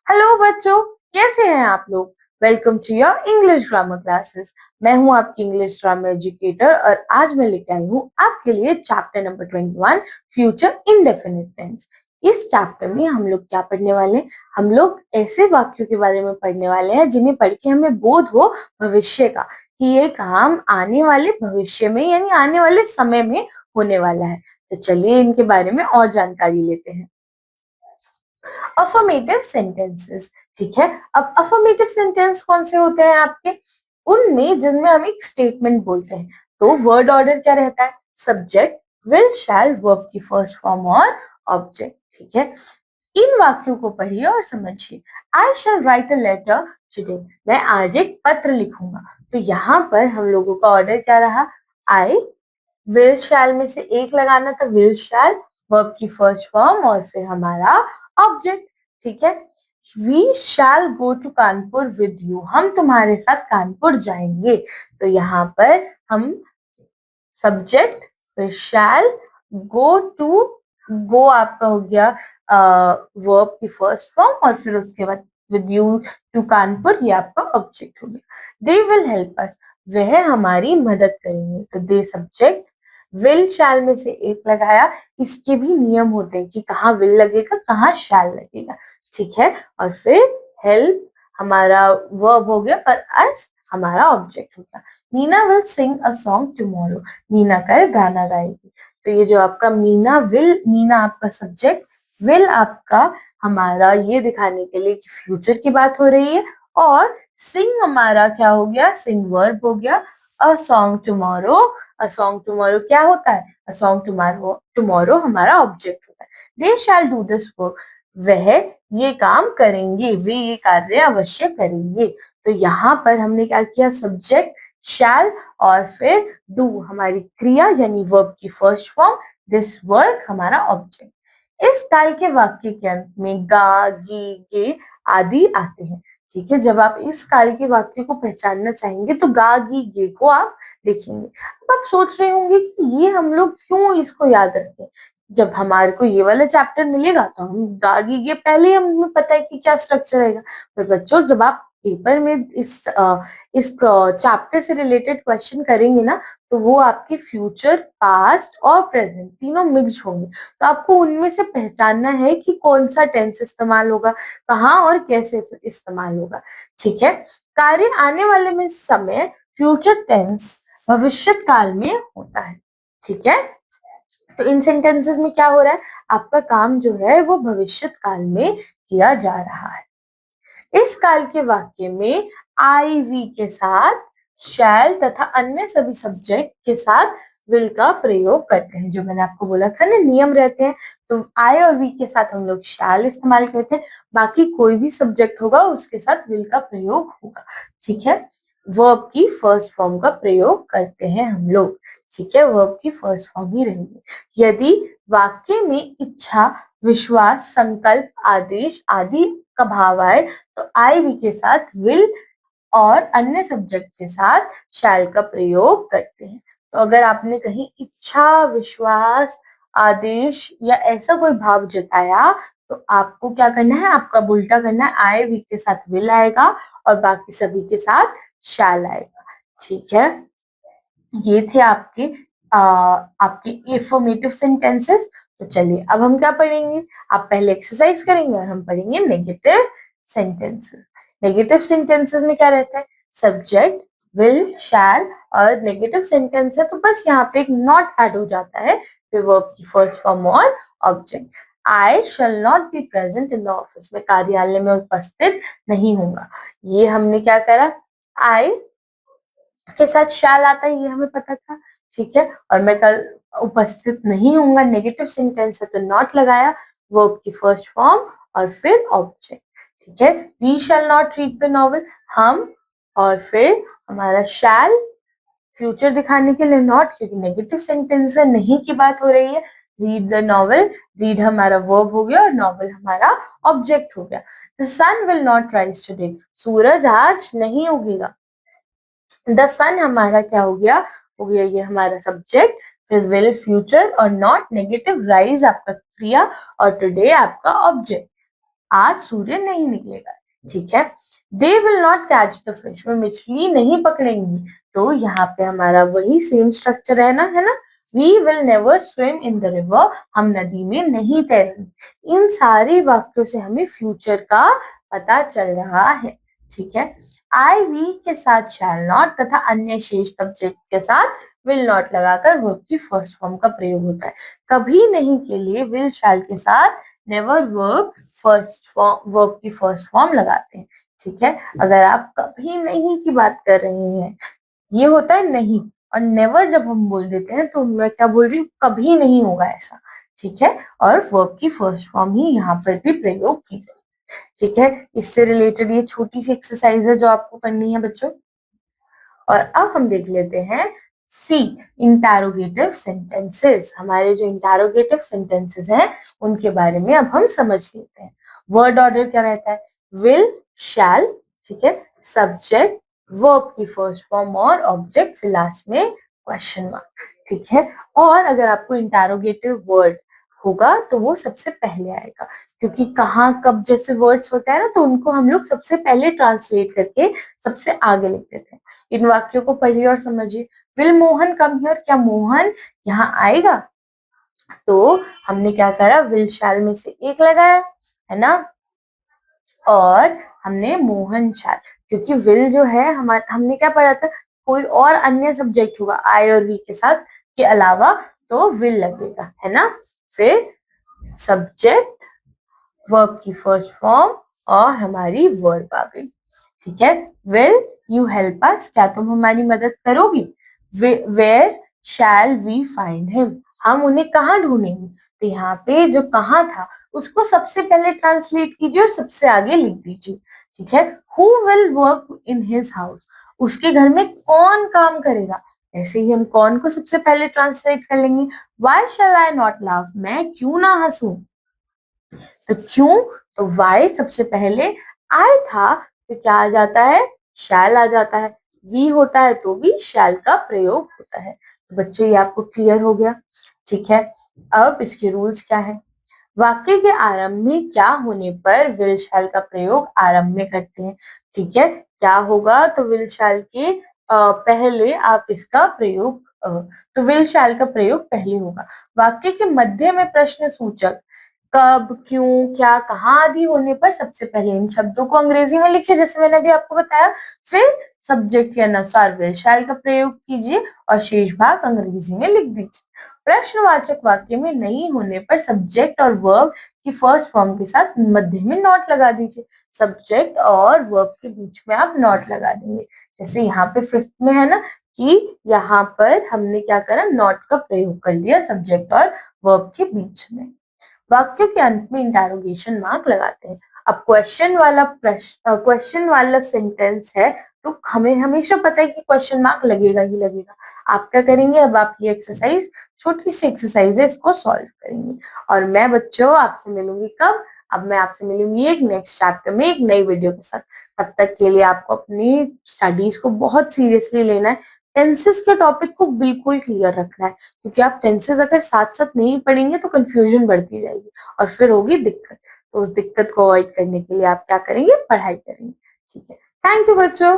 Hello बच्चों, कैसे हैं आप लोग। Welcome to your English grammar classes. मैं हूं आपकी इंग्लिश ग्रामर एजुकेटर और आज मैं लेके आई हूं आपके लिए chapter number 21 future indefinite tense. इस चैप्टर में हम लोग क्या पढ़ने वाले हैं? हम लोग ऐसे वाक्यों के बारे में पढ़ने वाले हैं जिन्हें पढ़ के हमें बोध हो भविष्य का, कि ये काम आने वाले भविष्य में यानी आने वाले समय में होने वाला है। तो चलिए इनके बारे में और जानकारी लेते हैं। अफर्मेटिव सेंटेंसेस, ठीक है। अब अफर्मेटिव सेंटेंस कौन से होते हैं आपके? उनमें जिनमें हम एक स्टेटमेंट बोलते हैं। तो वर्ड ऑर्डर क्या रहता है? सब्जेक्ट, विल, शैल, वर्ब की फर्स्ट फॉर्म और ऑब्जेक्ट, ठीक है। इन वाक्यों को पढ़िए और समझिए। आई shall write a letter today, मैं आज एक पत्र लिखूंगा। तो यहाँ पर हम लोगों का ऑर्डर क्या रहा? आई, विल शैल में से एक लगाना था, विल शैल, वर्ब की फर्स्ट फॉर्म और फिर हमारा ऑब्जेक्ट, ठीक है। We shall go to Kanpur with you, हम तुम्हारे साथ कानपुर जाएंगे। तो यहाँ पर हम सब्जेक्ट, फिर शैल, गो टू, गो आपका हो गया वर्ब की फर्स्ट फॉर्म और फिर उसके बाद विद यू टू कानपुर, ये आपका ऑब्जेक्ट हो गया। दे विल हेल्प अस, वह हमारी मदद करेंगे। तो दे सब्जेक्ट, विल शैल में से एक लगाया। इसके भी नियम होते हैं कि कहाँ विल लगेगा, कहाँ शैल लगेगा, ठीक है। और फिर हेल्प हमारा वर्ब हो गया और अस हमारा ऑब्जेक्ट हो गया। Meena will sing a song tomorrow, Meena कल गाना गाएगी। तो ये जो आपका मीना विल, मीना आपका सब्जेक्ट, विल आपका हमारा ये दिखाने के लिए कि फ्यूचर की बात हो रही है, और सिंग हमारा क्या हो गया? सिंग वर्ब हो गया। A song tomorrow, a song tomorrow क्या होता है? अ सॉन्ग टुमारो, टुमारो हमारा ऑब्जेक्ट होता है। दे शैल डू दिस वर्क, वह ये काम करेंगे, वे ये कार्य अवश्य करेंगे। तो यहाँ पर हमने क्या किया? सब्जेक्ट, शैल और फिर डू हमारी क्रिया यानी वर्ब की फर्स्ट फॉर्म, दिस वर्क हमारा ऑब्जेक्ट। इस काल के वाक्य के अंत में गा, गी, गे आदि आते हैं, ठीक है। जब आप इस काल के वाक्य को पहचानना चाहेंगे तो गा, गी, गे को आप देखेंगे। अब आप सोच रहे होंगे कि ये हम लोग क्यों इसको याद रखें? जब हमारे को ये वाला चैप्टर मिलेगा तो हम गा, गी, गे पहले ही हमें पता है कि क्या स्ट्रक्चर रहेगा। पर बच्चों जब आप पेपर में इस चैप्टर से रिलेटेड क्वेश्चन करेंगे ना, तो वो आपके फ्यूचर, पास्ट और प्रेजेंट तीनों मिक्स होंगे। तो आपको उनमें से पहचानना है कि कौन सा टेंस इस्तेमाल होगा, कहाँ और कैसे इस्तेमाल होगा, ठीक है। कार्य आने वाले में समय फ्यूचर टेंस भविष्य काल में होता है, ठीक है। तो इन सेंटेंसेस में क्या हो रहा है? आपका काम जो है वो भविष्य काल में किया जा रहा है। इस काल के वाक्य में आई, वी के साथ शैल तथा अन्य सभी सब्जेक्ट के साथ विल का प्रयोग करते हैं। जो मैंने आपको बोला था ना, नियम रहते हैं। तो आई और वी के साथ हम लोग शैल इस्तेमाल करते हैं, बाकी कोई भी सब्जेक्ट होगा उसके साथ विल का प्रयोग होगा, ठीक है। वर्ब की फर्स्ट फॉर्म का प्रयोग करते हैं हम लोग, ठीक है। वर्ब की फर्स्ट फॉर्म ही रहेगी। यदि वाक्य में इच्छा, विश्वास, संकल्प, आदेश आदि का भाव आए तो आई, वी के साथ विल और अन्य सब्जेक्ट के साथ शैल का प्रयोग करते हैं। तो अगर आपने कहीं इच्छा, विश्वास, आदेश या ऐसा कोई भाव जताया तो आपको क्या करना है? आपका उल्टा करना है। आई, वी के साथ विल आएगा और बाकी सभी के साथ शैल आएगा, ठीक है। ये थे आपके एफर्मेटिव सेंटेंसेस। तो चलिए अब हम क्या पढ़ेंगे? आप पहले एक्सरसाइज करेंगे और हम पढ़ेंगे नेगेटिव सेंटेंसेस। नेगेटिव सेंटेंसेस में क्या रहता है? सब्जेक्ट, विल, शैल और नेगेटिव सेंटेंस है तो बस यहाँ पे एक नॉट ऐड हो जाता है, फिर वर्ब की फर्स्ट फॉर्म और object. I shall not be present in the office, मैं कार्यालय में उपस्थित नहीं होऊंगा। ये हमने क्या करा? आई के साथ शैल आता है, ये हमें पता था, ठीक है। और मैं कल उपस्थित नहीं होऊंगा, नेगेटिव सेंटेंस है तो नॉट लगाया, वर्ब की फर्स्ट फॉर्म और फिर ऑब्जेक्ट, ठीक है। We shall not read the novel, हम, और फिर हमारा शैल फ्यूचर दिखाने के लिए नॉट, क्योंकि नेगेटिव सेंटेंस है, नहीं की बात हो रही है। रीड द नॉवेल, रीड हमारा वर्ब हो गया और नॉवेल हमारा ऑब्जेक्ट हो गया। The sun will not rise today, सूरज आज नहीं उगेगा। द सन हमारा क्या हो गया? हो गया ये हमारा सब्जेक्ट, फिर विल फ्यूचर और नॉट नेगेटिव, राइज आपका क्रिया और टुडे आपका ऑब्जेक्ट। आज सूर्य नहीं निकलेगा, ठीक है। They will not catch the fish, वो मछली नहीं पकड़ेंगी। तो यहाँ पे हमारा वही सेम स्ट्रक्चर है ना। We will never swim in the river, हम नदी में नहीं तैरेंगे। इन सारे वाक्यों से हमें फ्यूचर का पता चल रहा है, ठीक है। आई वी के साथ शैल नॉट तथा अन्य शेष सब्जेक्ट के साथ विल नॉट लगाकर वर्ब की फर्स्ट फॉर्म का प्रयोग होता है। कभी नहीं के लिए विल शैल के साथ नेवर वर्ब की फर्स्ट फॉर्म लगाते हैं, ठीक है। अगर आप कभी नहीं की बात कर रहे हैं, ये होता है नहीं, और नेवर जब हम बोल देते हैं तो मैं क्या बोल रही हूँ, कभी नहीं होगा ऐसा, ठीक है। और वर्ब की फर्स्ट फॉर्म ही यहाँ पर भी प्रयोग की जाए, ठीक है। इससे रिलेटेड ये छोटी सी एक्सरसाइज है जो आपको करनी है बच्चों। और अब हम देख लेते हैं सी, इंटैरोगेटिव सेंटेंसेस। हमारे जो इंटैरोगेटिव सेंटेंसेस हैं उनके बारे में अब हम समझ लेते हैं। वर्ड ऑर्डर क्या रहता है, विल, शैल, ठीक है, सब्जेक्ट, वर्ब की फर्स्ट फॉर्म और ऑब्जेक्ट, फिर लास्ट में क्वेश्चन मार्क, ठीक है। और अगर आपको इंटैरोगेटिव वर्ड होगा तो वो सबसे पहले आएगा, क्योंकि कहाँ कब जैसे वर्ड्स होते हैं ना, तो उनको हम लोग सबसे पहले ट्रांसलेट करके सबसे आगे लिख देते हैं। इन वाक्यों को पढ़िए और समझिए। विल मोहन कम हियर, क्या मोहन यहाँ आएगा? तो हमने क्या करा, विल शैल में से एक लगाया, है ना, और हमने मोहन शैल, क्योंकि विल जो है हमारा, हमने क्या पढ़ा था, कोई और अन्य सब्जेक्ट होगा आई और वी के साथ के अलावा तो विल लगेगा, है ना। फिर सब्जेक्ट, वर्ब की फर्स्ट फॉर्म और हमारी वर्ब आ गई, ठीक है। विल यू हेल्प अस, क्या तुम हमारी मदद करोगी? Where shall we find him, हम उन्हें कहाँ ढूंढेंगे? तो यहाँ पे जो कहाँ था उसको सबसे पहले ट्रांसलेट कीजिए और सबसे आगे लिख दीजिए, ठीक है। Who will work in his house, उसके घर में कौन काम करेगा? ऐसे ही हम कौन को सबसे पहले ट्रांसलेट कर लेंगे। Why shall I not laugh, मैं क्यों ना हंसूं? तो क्यों, तो वाई सबसे पहले, आई था तो क्या आ जाता है, शैल आ जाता है, वी होता है तो भी शैल का प्रयोग होता है। तो बच्चों ये आपको क्लियर हो गया, ठीक है। अब इसके रूल्स क्या है, वाक्य के आरंभ में क्या होने पर विल शैल का प्रयोग आरंभ में करते हैं, ठीक है। क्या होगा, तो विल शैल के पहले आप इसका प्रयोग तो विल शैल का प्रयोग पहले होगा। वाक्य के मध्य में प्रश्न सूचक कब, क्यों, क्या, कहाँ आदि होने पर सबसे पहले इन शब्दों को अंग्रेजी में लिखिए, जैसे मैंने अभी आपको बताया। फिर सब्जेक्ट के अनुसार विल शैल का प्रयोग कीजिए और शेष भाग अंग्रेजी में लिख दीजिए। प्रश्नवाचक वाक्य में नहीं होने पर सब्जेक्ट और वर्ब की फर्स्ट फॉर्म के साथ मध्य में नॉट लगा दीजिए। सब्जेक्ट और वर्ब के बीच में आप नॉट लगा देंगे, जैसे यहाँ पे फिफ्थ में है ना, कि यहाँ पर हमने क्या करा, नॉट का प्रयोग कर लिया सब्जेक्ट और वर्ब के बीच में। वाक्यों के अंत में इंटरोगेशन मार्क लगाते हैं। अब क्वेश्चन वाला सेंटेंस है तो हमें हमेशा पता है कि क्वेश्चन मार्क लगेगा ही लगेगा। आप क्या करेंगे, अब आप ये एक्सरसाइज, छोटी सी एक्सरसाइज है, इसको सॉल्व करेंगे। और मैं बच्चों आपसे मिलूंगी कब, अब मैं आपसे मिलूंगी एक नेक्स्ट चैप्टर में एक नई वीडियो के साथ। तब तक के लिए आपको अपनी स्टडीज को बहुत सीरियसली लेना है। टेंसेस के टॉपिक को बिल्कुल क्लियर रखना है, क्योंकि आप टेंसेस अगर साथ साथ नहीं पढ़ेंगे तो कंफ्यूजन बढ़ती जाएगी और फिर होगी दिक्कत। तो उस दिक्कत को अवॉइड करने के लिए आप क्या करेंगे, पढ़ाई करेंगे, ठीक है। थैंक यू बच्चों।